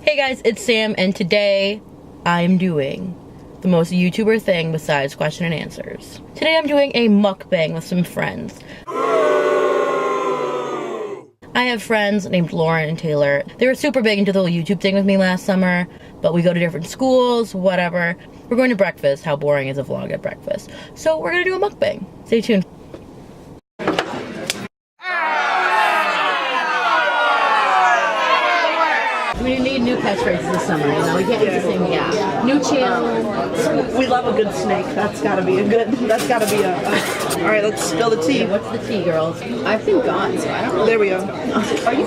Hey guys, it's Sam, and today I'm doing the most YouTuber thing besides question and answers. Today I'm doing a mukbang with some friends. I have friends named Lauren and Taylor. They were super big into the whole YouTube thing with me last summer, but we go to different schools, whatever. We're going to breakfast. How boring is a vlog at breakfast? So we're gonna do a mukbang. Stay tuned. We need new catchphrases this summer, you know? We can't use the same, yeah. New channel. We love a good snake. That's gotta be a. Alright, let's spill the tea. What's the tea, girls? I've been gone, so I don't know. There we go. Are you?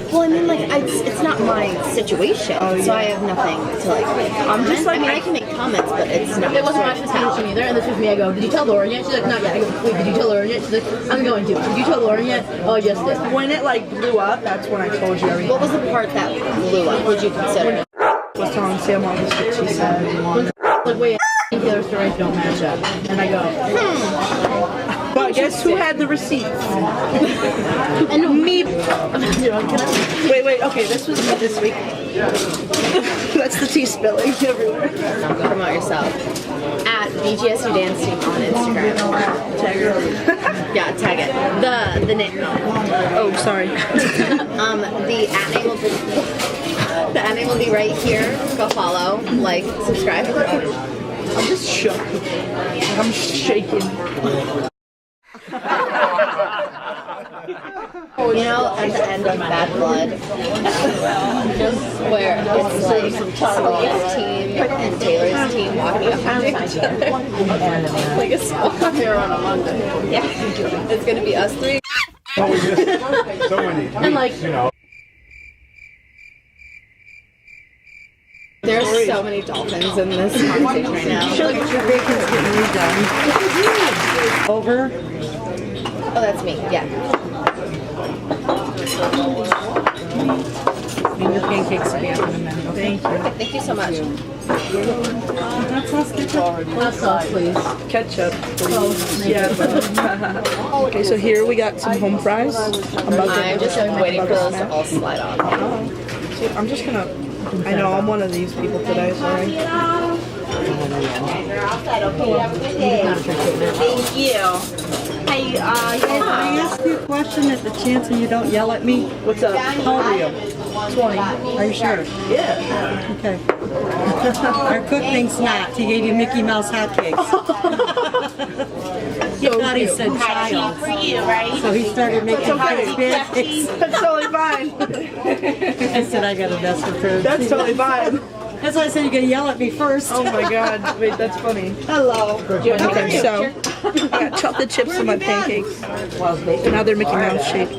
Well, I mean, like, it's not my situation, so I have nothing to, like, comment. I mean, I can make comments, but it's not. It wasn't my situation either, and this was me. I go, did you tell Lauren yet? She's like, not yet. I go, wait, did you tell Lauren yet? She's like, I'm going to. Did you tell Lauren yet? Oh, I just did. When it, like, blew up, that's when I told you everything. What was the part that blew up? What would you consider? I was telling Sam all the shit she said. Like, wait, Taylor's stories don't match up. And I go, But guess who had the receipts? and me. Wait, okay, this was me this week. That's the tea spilling everywhere. Promote yourself. At BGSU Dance Team on Instagram. Tag her. Yeah, tag it. The name. Oh, sorry. The ad name will be right here. Go follow, like, subscribe. I'm just shook. I'm shaking. You know, at the end of Bad Blood, where it's like Sophia's team and Taylor's team walking up behind each other. Like a small mirror on a Monday. Yeah. It's gonna be us three. And like, you know. There's so many dolphins in this conversation right now. Your bacon's getting redone. Over. Oh, that's me. Yeah. And your pancakes will be up in a minute. Thank you. Thank you so much. hot sauce, please. Ketchup, please. Yeah. Okay, so here we got some home fries. I'm just waiting for those to all slide on. I'm just gonna. I know I'm one of these people today. Sorry. Thank you. Hey, Can I ask you a question at the chance and you don't yell at me? What's up? How old are you? 20. Are you sure? Yeah. Okay. Our cook thinks not. He gave you Mickey Mouse hotcakes. He thought he said child. for you, right? So he started making pancakes. That's totally fine. I said, I got a best for food. That's totally fine. That's why I said you're going to yell at me first. Oh my god. Wait, that's funny. Hello. Okay, so I got chocolate chips in my pancakes. Now they're Mickey Mouse shaped. We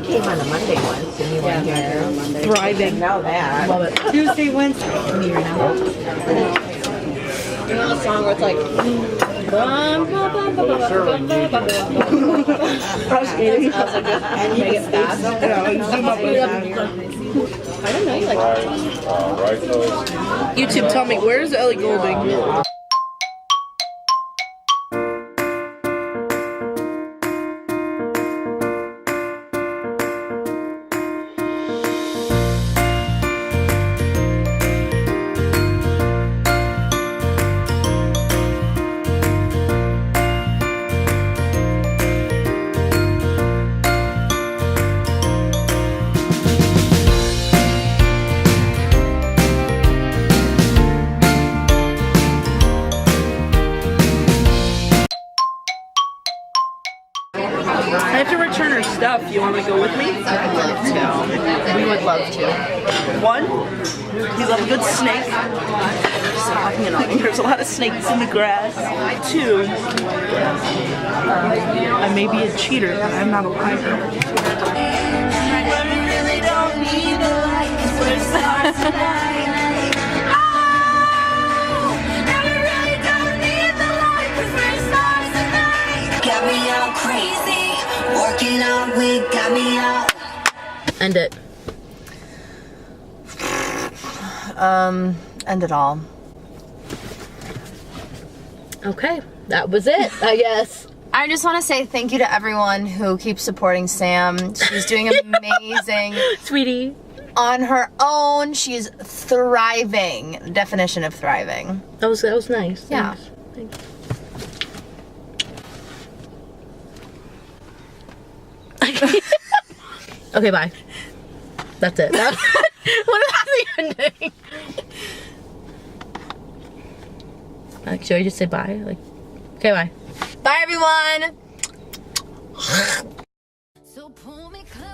came on a Monday once and you went here on Monday. Thriving. Know that. Love it. Tuesday, Wednesday. You know the song where it's like. I was eating. I was like, just make it fast. Zoom up with that. I don't know. You like YouTube, tell me, where's Ellie Goulding? I have to return her stuff. You want to go with me? I'd love to. We would love to. 1, you love a good snake. Just talking annoying. There's a lot of snakes in the grass. 2, I may be a cheater, but I'm not a liar. Got me all crazy, working all week, got me all. End it. End it all. Okay, that was it, I guess. I just want to say thank you to everyone who keeps supporting Sam. She's doing amazing. Sweetie. on her own. She is thriving. Definition of thriving. That was nice. Yeah. Thanks. Okay, bye. That's it. What is the ending? Should I just say bye? Like, okay, bye. Bye, everyone. So pull me close.